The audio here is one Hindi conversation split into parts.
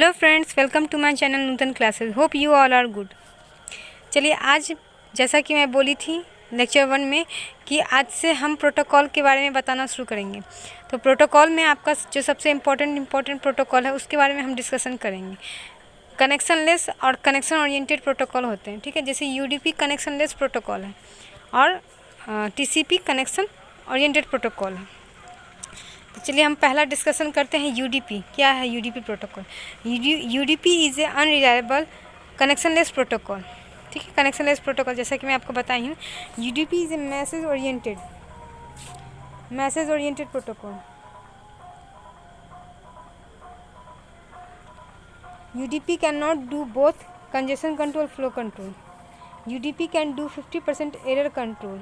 Hello friends, welcome to my channel Nutan classes. Hope you all are good. चलिए, आज जैसा कि मैं बोली थी लेक्चर 1 में कि आज से हम प्रोटोकॉल के बारे में बताना शुरू करेंगे। तो प्रोटोकॉल में आपका जो सबसे इम्पोर्टेंट प्रोटोकॉल है उसके बारे में हम डिस्कशन करेंगे। कनेक्शनलेस और कनेक्शन ओरिएंटेड प्रोटोकॉल होते हैं, ठीक है। जैसे यूडीपी कनेक्शनलेस प्रोटोकॉल है और टीसीपी कनेक्शन ओरिएंटेड प्रोटोकॉल है। तो चलिए हम पहला डिस्कशन करते हैं यूडीपी। क्या है UDP protocol? UDP is a unreliable connectionless protocol, ठीक है। कनेक्शनलेस प्रोटोकॉल जैसा कि मैं आपको बताई हूँ, UDP is a message oriented protocol. UDP can not do both congestion control flow control. UDP can do 50% error control.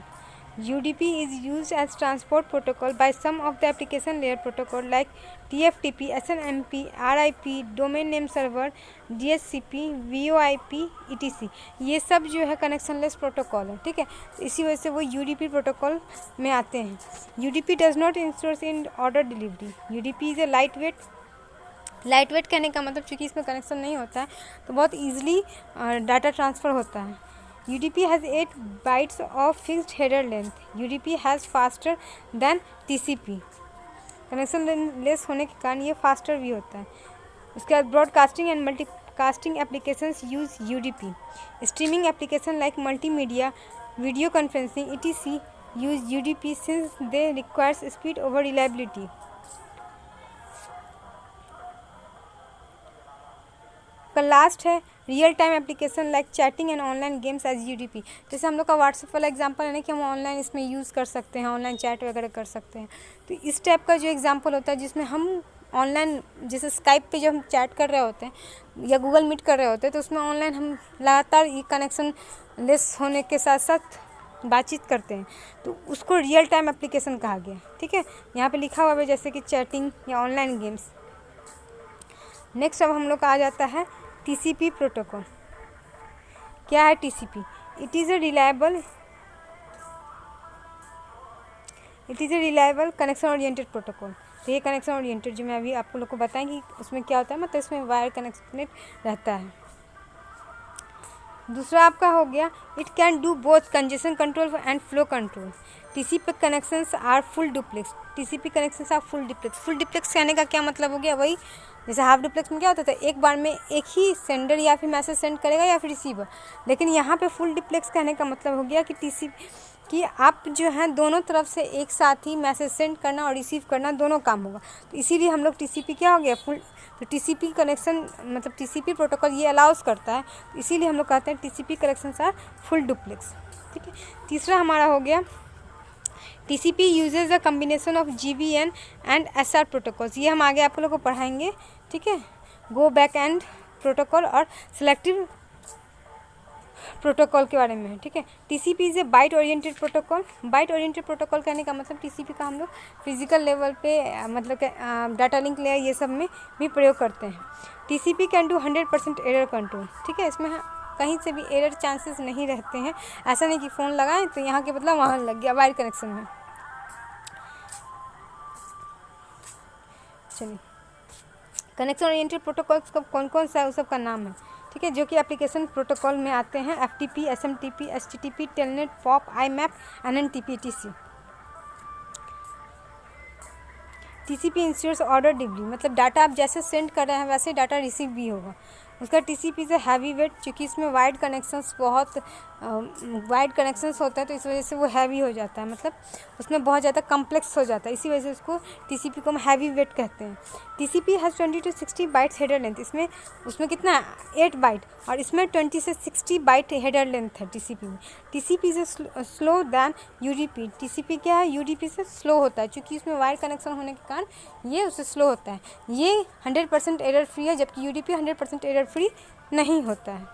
UDP is used as transport protocol by some of the application layer protocol like TFTP, SNMP, RIP, domain name server, DHCP, VoIP, etc. ये सब जो है कनेक्शनलेस प्रोटोकॉल है, ठीक है। तो इसी वजह से वो यूडीपी प्रोटोकॉल में आते हैं। UDP does not ensure in order delivery. UDP is a light weight कहने का मतलब चूँकि इसमें कनेक्शन नहीं होता है तो बहुत ईजिली डाटा ट्रांसफ़र होता है। UDP has 8 bytes of fixed header length. UDP has faster than TCP. Connection less होने के कारण ये फास्टर भी होता है। उसके बाद broadcasting and multicasting applications use UDP. Streaming application like multimedia, video conferencing etc. Use UDP since they requires speed over reliability. का लास्ट है real time application like chatting and online games as UDP. जैसे हम लोग का व्हाट्सएप वाला एग्जांपल है ना कि हम ऑनलाइन इसमें यूज़ कर सकते हैं, ऑनलाइन चैट वगैरह कर सकते हैं। तो इस टाइप का जो एग्जांपल होता है जिसमें हम ऑनलाइन जैसे स्काइप पे जब हम चैट कर रहे होते हैं या गूगल मीट कर रहे होते हैं तो उसमें ऑनलाइन हम लगातार ये कनेक्शन लेस होने के साथ साथ बातचीत करते हैं, तो उसको रियल टाइम एप्लीकेशन कहा गया, ठीक है। यहाँ पर लिखा हुआ है जैसे कि चैटिंग या ऑनलाइन गेम्स। नेक्स्ट अब हम लोग का आ जाता है TCP प्रोटोकॉल। क्या है TCP? It is a reliable connection oriented protocol. तो ये कनेक्शन ओरिएंटेड जो मैं अभी आपको लोग को बताएंगी उसमें क्या होता है, मतलब इसमें वायर कनेक्टेड रहता है। दूसरा आपका हो गया it can do both congestion control and flow control. TCP connections are full duplex. TCP connections are full duplex. Full duplex कहने का क्या मतलब हो गया? वही जैसे हाफ डुप्लेक्स में क्या होता था, एक बार में एक ही सेंडर या फिर मैसेज सेंड करेगा या फिर रिसीवर। लेकिन यहाँ पे फुल डुप्लेक्स कहने का मतलब हो गया कि कि आप जो हैं दोनों तरफ से एक साथ ही मैसेज सेंड करना और रिसीव करना दोनों काम होगा। तो इसीलिए हम लोग TCP क्या हो गया फुल। तो TCP कनेक्शन मतलब TCP प्रोटोकॉल ये अलाउस करता है, तो इसीलिए हम लोग कहते हैं TCP connections are full duplex, ठीक है। तीसरा हमारा हो गया TCP uses a combination of GBN and SR protocols. ये हम आगे आप लोगों को पढ़ाएंगे, ठीक है। गो बैक एंड प्रोटोकॉल और सिलेक्टिव प्रोटोकॉल के बारे में, ठीक है। TCP is a byte oriented protocol. Byte oriented protocol कहने का मतलब TCP का हम लोग फिजिकल लेवल पे मतलब डाटा लिंक लेयर ये सब में भी प्रयोग करते हैं। TCP can do 100% error control, ठीक है। इसमें कहीं से भी एरर चांसेस नहीं रहते हैं। ऐसा नहीं कि फ़ोन लगाएं तो यहाँ के बदला वहाँ लग गया वायर कनेक्शन में। चलिए, कनेक्शन ओरिएंटेड प्रोटोकॉल्स का कौन कौन सा है उस सब का नाम है, ठीक है, जो कि एप्लीकेशन प्रोटोकॉल में आते हैं। FTP, SMTP, HTTP, telnet, POP, IMAP, NNTP, etc. TCP ensures order delivery, मतलब डाटा आप जैसे सेंड कर रहे हैं वैसे डाटा रिसीव भी होगा। उसका TCP से हैवी वेट, चूँकि इसमें वाइड कनेक्शंस होता है तो इस वजह से वो हैवी हो जाता है, मतलब उसमें बहुत ज़्यादा कम्प्लेक्स हो जाता है। इसी वजह से उसको TCP को हम हैवी वेट कहते हैं। TCP has 20 to 60 bytes header length. उसमें कितना है 8 बाइट और इसमें 20 से 60 बाइट हेडर लेंथ है TCP में। TCP से स्लो दैन UDP। TCP क्या है? UDP से स्लो होता है, चूँकि इसमें वायर कनेक्शन होने के कारण ये उससे स्लो होता है। ये 100% एरर फ्री है, जबकि UDP 100% एरर फ्री नहीं होता है।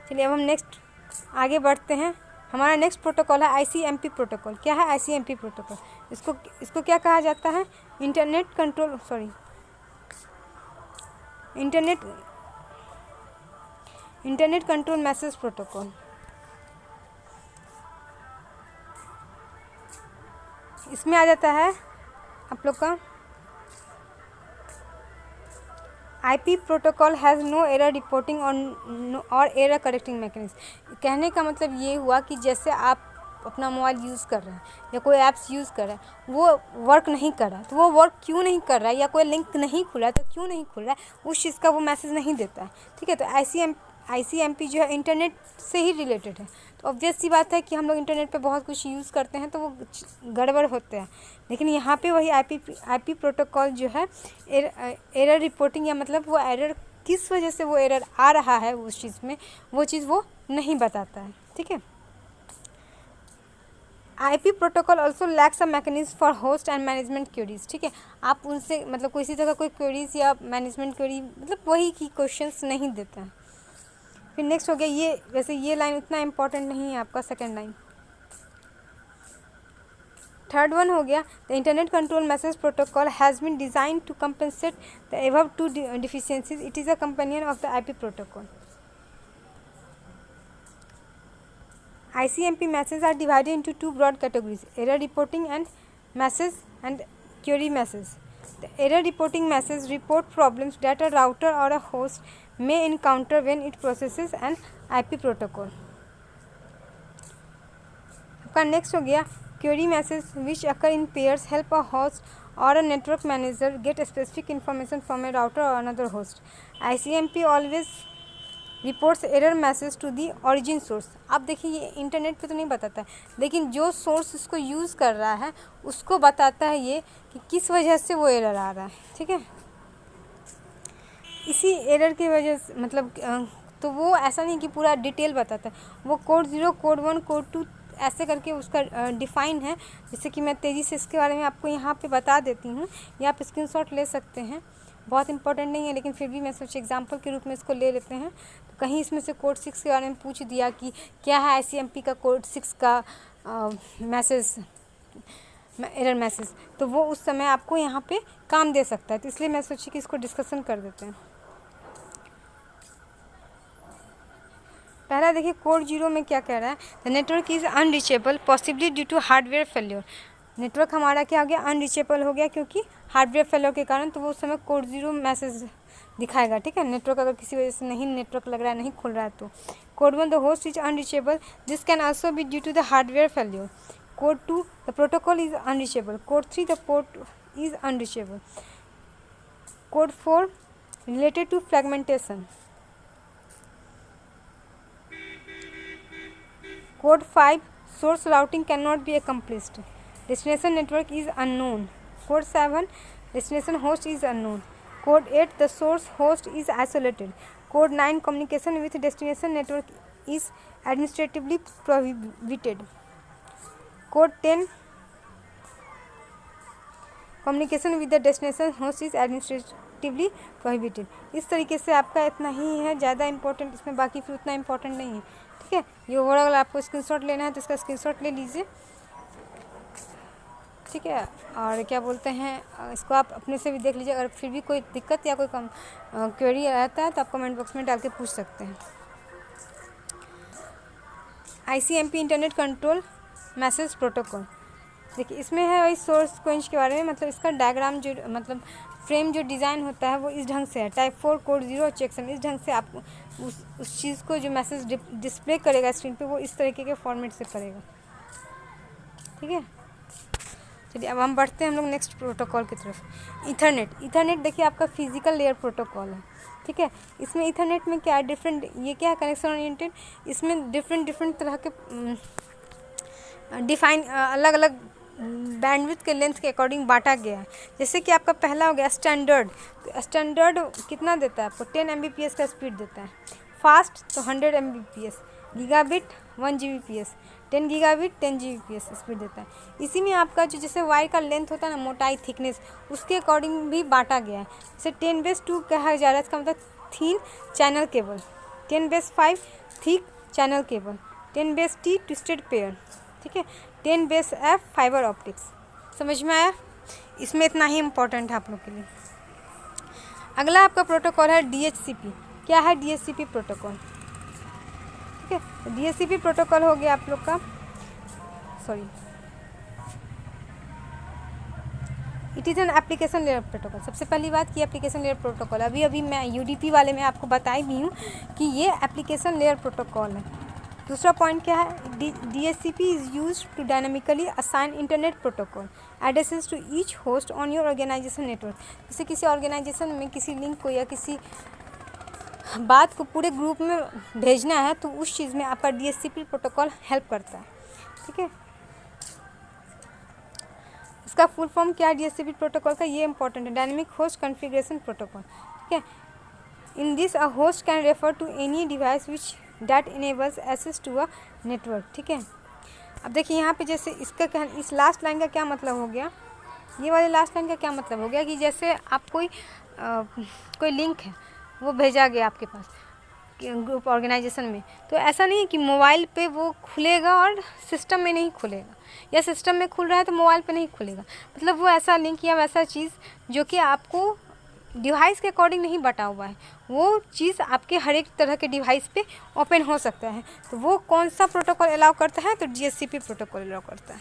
चलिए अब हम नेक्स्ट आगे बढ़ते हैं। हमारा नेक्स्ट प्रोटोकॉल है ICMP प्रोटोकॉल। क्या है ICMP प्रोटोकॉल? इसको क्या कहा जाता है? Internet control message protocol. इसमें आ जाता है आप लोग का IP protocol has no error reporting और एरर करेक्टिंग मैकेनिज्म। कहने का मतलब ये हुआ कि जैसे आप अपना मोबाइल यूज़ कर रहे हैं या कोई ऐप्स यूज़ कर रहे हैं, वो वर्क नहीं कर रहा है, तो वो वर्क क्यों नहीं कर रहा है, या कोई लिंक नहीं खुला है तो क्यों नहीं खुल रहा है, उस चीज़ का वो मैसेज नहीं देता है। ठीक है, तो ICMP जो है इंटरनेट से ही रिलेटेड है। तो ऑब्वियस सी बात है कि हम लोग इंटरनेट पे बहुत कुछ यूज़ करते हैं तो वो गड़बड़ होते हैं, लेकिन यहाँ पे वही IP प्रोटोकॉल जो है एरर रिपोर्टिंग, या मतलब वो एरर किस वजह से वो एरर आ रहा है उस चीज़ में, वो चीज़ वो नहीं बताता है। ठीक है, IP protocol also lakhs a mechanism for host and management queries. ठीक है, आप उनसे मतलब किसी जगह कोई क्वेरीज या मैनेजमेंट क्वेरी मतलब वही की क्वेश्चंस नहीं देते हैं। फिर नेक्स्ट हो गया ये, वैसे ये लाइन उतना इम्पोर्टेंट नहीं है आपका, सेकेंड लाइन। थर्ड वन हो गया, the internet control message protocol has been design to compensate the above two deficiencies. It is a companion of the IP protocol. ICMP messages are divided into two broad categories: error reporting and message and query message. The error reporting message report problems that a router or a host may encounter when it processes an IP protocol. आपका नेक्स्ट हो गया query message which occur in pairs help a host or a network manager get specific information from a router or another host. ICMP always reports error message to the origin source. आप देखिए ये इंटरनेट पे तो नहीं बताता है, लेकिन जो सोर्स इसको यूज़ कर रहा है उसको बताता है ये कि किस वजह से वो एरर आ रहा है। ठीक है, इसी एरर की वजह से मतलब तो वो ऐसा नहीं कि पूरा डिटेल बताता है, वो कोड 0, कोड 1, कोड 2 ऐसे करके उसका डिफ़ाइन है। जैसे कि मैं तेज़ी से इसके बारे में आपको यहाँ पे बता देती हूँ, या आप स्क्रीनशॉट ले सकते हैं। बहुत इंपॉर्टेंट नहीं है, लेकिन फिर भी मैं सोच एग्जांपल के रूप में इसको ले लेते हैं। तो कहीं इसमें से कोड 6 के बारे में पूछ दिया कि क्या है ICMP का कोड 6 का मैसेज, एरर मैसेज, तो वो उस समय आपको यहाँ पे काम दे सकता है। तो इसलिए मैं सोची कि इसको डिस्कशन कर देते हैं। पहला देखिए कोड 0 में क्या कह रहा है, the network is unreachable possibly due to hardware failure. Network हमारा क्या हो गया, अनरीचेबल हो गया क्योंकि हार्डवेयर फेल्योर के कारण, तो वो उस समय कोड 0 मैसेज दिखाएगा। ठीक है, नेटवर्क अगर किसी वजह से नहीं नेटवर्क लग रहा है, नहीं खुल रहा है तो। Code 1, the host is unreachable, this can also be due to the hardware failure. Code 2, the protocol is unreachable. Code 3, the port is unreachable. Code 4, related to fragmentation. Code 5, source routing cannot be accomplished. Destination network is unknown. Code 7, destination host is unknown. Code 8, the source host is isolated. Code 9, communication with destination network is administratively prohibited. Code 10, communication with the destination host is administratively prohibited. इस तरीके से आपका इतना ही है, ज़्यादा इंपॉर्टेंट इसमें, बाकी फिर उतना इंपॉर्टेंट नहीं है। ठीक है, ये ओवरऑल आपको स्क्रीनशॉट लेना है तो इसका स्क्रीनशॉट ले लीजिए। ठीक है, और क्या बोलते हैं, इसको आप अपने से भी देख लीजिए। अगर फिर भी कोई दिक्कत या कोई क्वेरी रहता है तो आप कमेंट बॉक्स में डाल के पूछ सकते हैं। ICMP internet control message protocol, देखिए इसमें है वही सोर्स क्वेंच के बारे में। मतलब इसका डायग्राम जो मतलब फ्रेम जो डिज़ाइन होता है वो इस ढंग से है, टाइप 4, कोड 0, चेकसम। इस ढंग से आप उस चीज़ को जो मैसेज डिस्प्ले करेगा स्क्रीन पे, वो इस तरीके के फॉर्मेट से करेगा। ठीक है, चलिए अब हम बढ़ते हैं हम लोग नेक्स्ट प्रोटोकॉल की तरफ। ईथरनेट देखिए आपका फिजिकल लेयर प्रोटोकॉल है। ठीक है, इसमें ईथरनेट में क्या है, डिफरेंट, ये क्या है, कनेक्शन ओरिएंटेड। इसमें डिफरेंट तरह के डिफाइन अलग अलग बैंडविड्थ के लेंथ के अकॉर्डिंग बांटा गया है। जैसे कि आपका पहला हो गया स्टैंडर्ड। स्टैंडर्ड कितना देता है आपको, 10 Mbps का स्पीड देता है। फास्ट तो 100 Mbps। Gigabit 1 Gbps। 10 gigabit 10 Gbps speed देता है। इसी में आपका जो जैसे वायर का लेंथ होता है ना, मोटाई, थिकनेस, उसके अकॉर्डिंग भी बांटा गया है। जैसे 10/2 कहा जा रहा है, इसका मतलब thin channel cable. 10/5 thick channel cable. 10/T twisted pair. ठीक है, 10/F फाइबर ऑप्टिक्स। समझ में आया, इसमें इतना ही इम्पोर्टेंट है आप लोग के लिए। अगला आपका प्रोटोकॉल है DHCP। क्या है DHCP प्रोटोकॉल? ठीक है, DHCP प्रोटोकॉल हो गया आप लोग का, it is an application layer protocol. सबसे पहली बात कि एप्लीकेशन लेयर प्रोटोकॉल, अभी मैं यूडीपी वाले में आपको बताई भी हूँ कि ये एप्लीकेशन लेयर प्रोटोकॉल है। दूसरा पॉइंट क्या है, DHCP is use to dynamically assign internet protocol addresses to each host on your organisation network. जैसे किसी ऑर्गेनाइजेशन में किसी लिंक को या किसी बात को पूरे ग्रुप में भेजना है तो उस चीज़ में आपका DHCP प्रोटोकॉल हेल्प करता है। ठीक है, इसका फुल फॉर्म क्या है DHCP प्रोटोकॉल का, ये इंपॉर्टेंट है, डायनेमिक होस्ट कॉन्फ़िगरेशन प्रोटोकॉल। ठीक है, in this a host can refer to any device which that enables access to a network. ठीक है, अब देखिए यहाँ पे जैसे इसका क्या, इस लास्ट लाइन का क्या मतलब हो गया, ये वाले लास्ट लाइन का क्या मतलब हो गया कि जैसे आप कोई लिंक है वो भेजा गया आपके पास ग्रुप ऑर्गेनाइजेशन में, तो ऐसा नहीं है कि मोबाइल पे वो खुलेगा और सिस्टम में नहीं खुलेगा, या सिस्टम में खुल रहा है तो मोबाइल पे नहीं खुलेगा। मतलब वो ऐसा लिंक या वैसा चीज़ जो कि आपको डिवाइस के अकॉर्डिंग नहीं बटा हुआ है, वो चीज़ आपके हर एक तरह के डिवाइस पे ओपन हो सकता है। तो वो कौन सा प्रोटोकॉल अलाउ करता है, तो DHCP प्रोटोकॉल अलाउ करता है।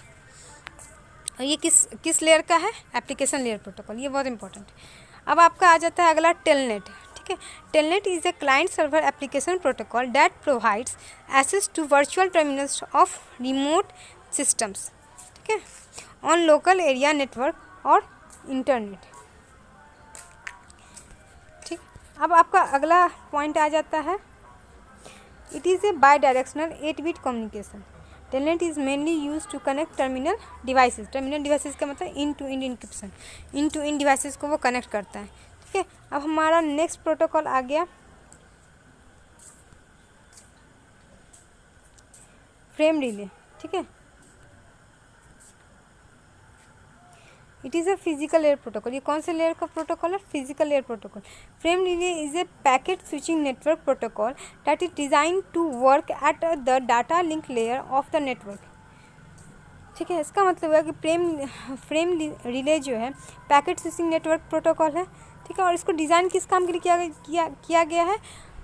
और ये किस लेयर का है, एप्लीकेशन लेयर प्रोटोकॉल, ये बहुत इंपॉर्टेंट है। अब आपका आ जाता है अगला टेलनेट। ठीक है, telnet is a client server application protocol that provides access to virtual terminals of remote systems. ठीक है, ऑन लोकल एरिया नेटवर्क और इंटरनेट। ठीक, अब आपका अगला पॉइंट आ जाता है, it is a bidirectional 8-bit communication. Telnet is mainly use to connect terminal devices. Terminal devices का मतलब end to end encryption, end to end devices को वो कनेक्ट करता है। ठीक है, अब हमारा नेक्स्ट प्रोटोकॉल आ गया फ्रेम रिले। ठीक है, it is a physical layer protocol. ये कौन से लेयर का प्रोटोकॉल है, physical layer protocol. Frame relay is a packet switching network protocol that is design to work at the data link layer of the network. ठीक है, इसका मतलब है कि फ्रेम रिले जो है पैकेट स्विचिंग नेटवर्क प्रोटोकॉल है। ठीक है, और इसको डिज़ाइन किस काम के लिए किया गया है,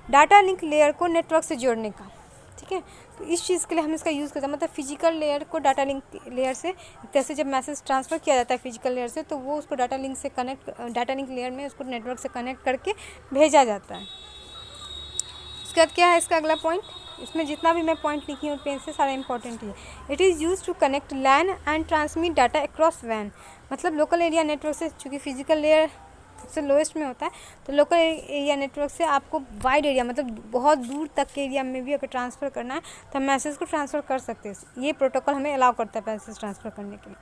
डाटा लिंक लेयर को नेटवर्क से जोड़ने का। ठीक है, तो इस चीज़ के लिए हम इसका यूज़ करते हैं, मतलब फिजिकल लेयर को डाटा लिंक लेयर से, एक तरह से जब मैसेज ट्रांसफ़र किया जाता है फिजिकल लेयर से, तो वो उसको डाटा लिंक लेयर में उसको नेटवर्क से कनेक्ट करके भेजा जाता है। उसके बाद क्या है इसका अगला पॉइंट, इसमें जितना भी मैं पॉइंट लिखी हूँ पेन से सारा इंपॉर्टेंट है। It is use to connect LAN and transmit data across वैन। मतलब लोकल एरिया नेटवर्क से, चूँकि फिजिकल लेयर सबसे लोएस्ट में होता है, तो लोकल एरिया नेटवर्क से आपको वाइड एरिया, मतलब बहुत दूर तक के एरिया में भी अगर ट्रांसफ़र करना है तो हम मैसेज को ट्रांसफ़र कर सकते हैं। ये प्रोटोकॉल हमें अलाउ करता है मैसेज ट्रांसफ़र करने के लिए।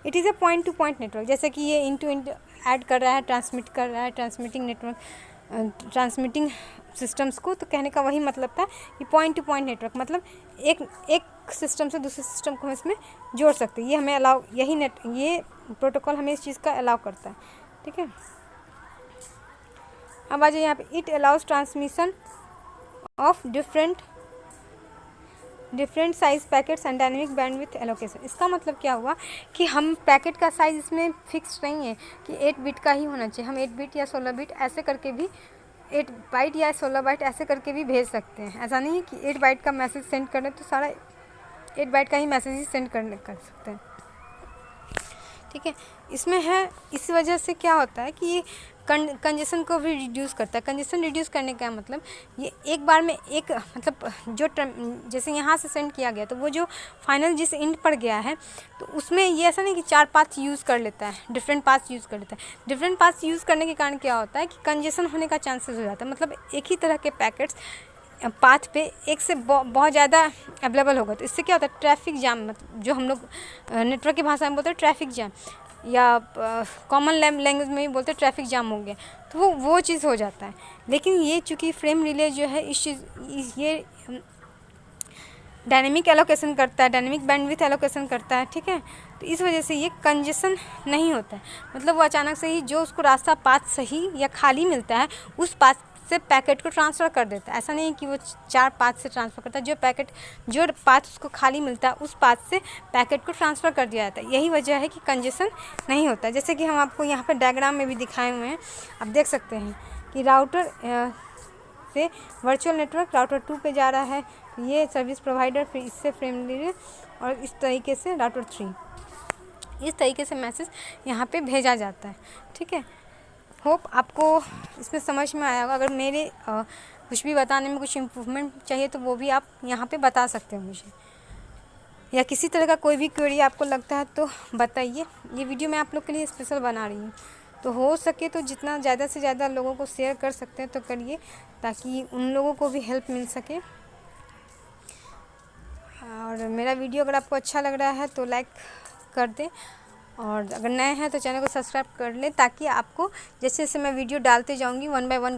It is A point two point network, जैसे कि ये इन टू इन ऐड कर रहा है, ट्रांसमिट कर रहा है, ट्रांसमिटिंग नेटवर्क, ट्रांसमिटिंग सिस्टम्स को। तो कहने का वही मतलब था कि पॉइंट टू पॉइंट नेटवर्क, मतलब एक सिस्टम से दूसरे सिस्टम को हम इसमें जोड़ सकते हैं। ये हमें अलाउ, ये प्रोटोकॉल हमें इस चीज़ का अलाउ करता है। ठीक है, अब आ जाए यहाँ पे, it allows transmission of different size packets and dynamic bandwidth allocation. इसका मतलब क्या हुआ कि हम पैकेट का साइज़ इसमें फिक्स नहीं है कि 8 बिट का ही होना चाहिए। हम 8 बिट या 16 बिट ऐसे करके भी, 8 बाइट या 16 बाइट ऐसे करके भी भेज सकते हैं। ऐसा नहीं है कि 8 बाइट का मैसेज सेंड करने तो सारा 8 बाइट का ही मैसेज ही सेंड कर सकते हैं। ठीक है, इसमें है, इस वजह से क्या होता है कि ये कंजेशन को भी रिड्यूस करता है। कंजेशन रिड्यूस करने का मतलब ये एक बार में एक, मतलब जो जैसे यहाँ से सेंड किया गया तो वो जो फाइनल जिस एंड पर गया है तो उसमें ये ऐसा नहीं कि 4 पाथ यूज़ कर लेता है, डिफरेंट पाथ यूज़ कर लेता है। डिफरेंट पाथ यूज़ करने के कारण क्या होता है कि कंजेशन होने का चांसेस हो जाता है। मतलब एक ही तरह के पैकेट्स पाथ पे एक से बहुत ज़्यादा अवेलेबल होगा, तो इससे क्या होता है, ट्रैफिक जाम, मतलब जो हम लोग नेटवर्क की भाषा में बोलते हैं ट्रैफिक जाम, या कॉमन लैंग्वेज में भी बोलते हैं ट्रैफिक जाम हो गया, तो वो चीज़ हो जाता है। लेकिन ये चूँकि फ्रेम रिले जो है ये डायनेमिक एलोकेशन करता है, डायनेमिक बैंडविड्थ एलोकेशन करता है। ठीक है, तो इस वजह से ये कंजेशन नहीं होता है। मतलब वो अचानक से ही जो उसको रास्ता पाथ सही या खाली मिलता है उस पाथ से पैकेट को ट्रांसफ़र कर देता है। ऐसा नहीं कि वो 4 पाथ से ट्रांसफ़र करता है, जो पाथ उसको खाली मिलता है उस पाथ से पैकेट को ट्रांसफ़र कर दिया जाता है। यही वजह है कि कंजेशन नहीं होता है। जैसे कि हम आपको यहाँ पर डायग्राम में भी दिखाए हुए हैं, आप देख सकते हैं कि राउटर से वर्चुअल नेटवर्क राउटर 2 पे जा रहा है, ये सर्विस प्रोवाइडर, फिर इससे फ्रेम रिले, और इस तरीके से राउटर 3। इस तरीके से मैसेज यहाँ पे भेजा जाता है। ठीक है, होप आपको इसमें समझ में आया होगा। अगर मेरे कुछ भी बताने में कुछ इम्प्रूवमेंट चाहिए तो वो भी आप यहाँ पे बता सकते हो मुझे, या किसी तरह का कोई भी क्वेरी आपको लगता है तो बताइए। ये वीडियो मैं आप लोग के लिए स्पेशल बना रही हूँ, तो हो सके तो जितना ज़्यादा से ज़्यादा लोगों को शेयर कर सकते हैं तो करिए, ताकि उन लोगों को भी हेल्प मिल सके। और मेरा वीडियो अगर आपको अच्छा लग रहा है तो लाइक कर दें, और अगर नए हैं तो चैनल को सब्सक्राइब कर लें, ताकि आपको जैसे जैसे मैं वीडियो डालते जाऊँगी 1 बाय 1